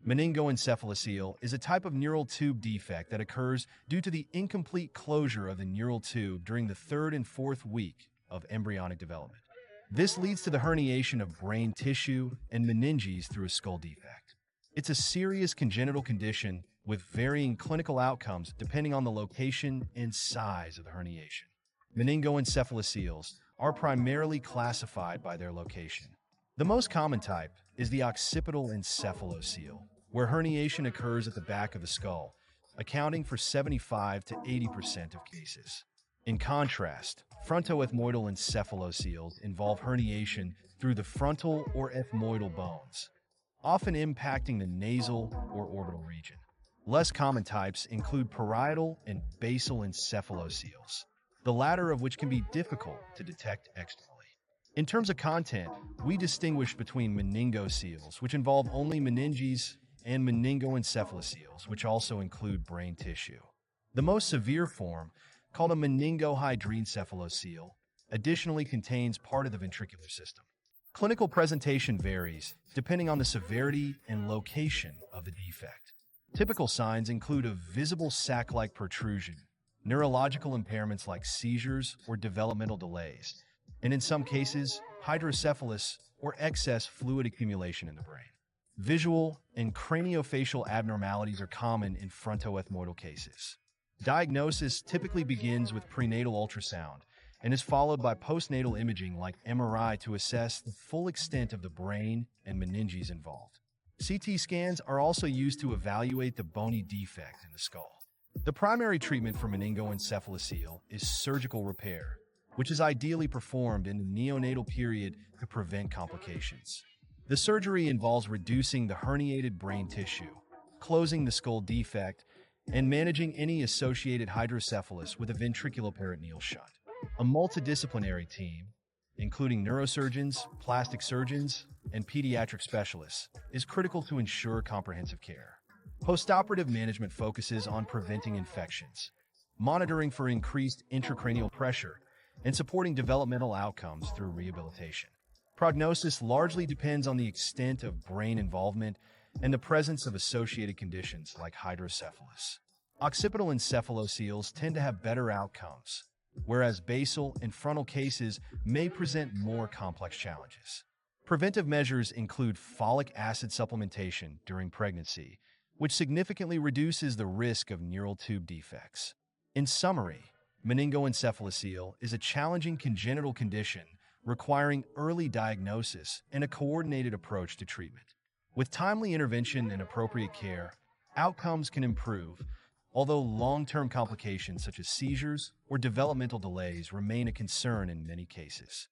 Meningoencephalocele is a type of neural tube defect that occurs due to the incomplete closure of the neural tube during the third and fourth week of embryonic development. This leads to the herniation of brain tissue and meninges through a skull defect. It's a serious congenital condition with varying clinical outcomes depending on the location and size of the herniation. Meningoencephaloceles are primarily classified by their location. The most common type is the occipital encephalocele, where herniation occurs at the back of the skull, accounting for 75 to 80% of cases. In contrast, frontoethmoidal encephaloceles involve herniation through the frontal or ethmoidal bones, often impacting the nasal or orbital region. Less common types include parietal and basal encephaloceles, the latter of which can be difficult to detect externally. In terms of content, we distinguish between meningoceles, which involve only meninges, and meningoencephaloceles, which also include brain tissue. The most severe form, called a meningohydranencephalocele, additionally contains part of the ventricular system. Clinical presentation varies depending on the severity and location of the defect. Typical signs include a visible sac-like protrusion, neurological impairments like seizures or developmental delays, and in some cases, hydrocephalus or excess fluid accumulation in the brain. Visual and craniofacial abnormalities are common in frontoethmoidal cases. Diagnosis typically begins with prenatal ultrasound and is followed by postnatal imaging like MRI to assess the full extent of the brain and meninges involved. CT scans are also used to evaluate the bony defect in the skull. The primary treatment for meningoencephalocele is surgical repair, which is ideally performed in the neonatal period to prevent complications. The surgery involves reducing the herniated brain tissue, closing the skull defect, and managing any associated hydrocephalus with a ventriculoperitoneal shunt. A multidisciplinary team, including neurosurgeons, plastic surgeons, and pediatric specialists, is critical to ensure comprehensive care. Postoperative management focuses on preventing infections, monitoring for increased intracranial pressure, and supporting developmental outcomes through rehabilitation. Prognosis largely depends on the extent of brain involvement and the presence of associated conditions like hydrocephalus. Occipital encephaloceles tend to have better outcomes, whereas basal and frontal cases may present more complex challenges. Preventive measures include folic acid supplementation during pregnancy, which significantly reduces the risk of neural tube defects. In summary, meningoencephalocele is a challenging congenital condition requiring early diagnosis and a coordinated approach to treatment. With timely intervention and appropriate care, outcomes can improve, although long-term complications such as seizures or developmental delays remain a concern in many cases.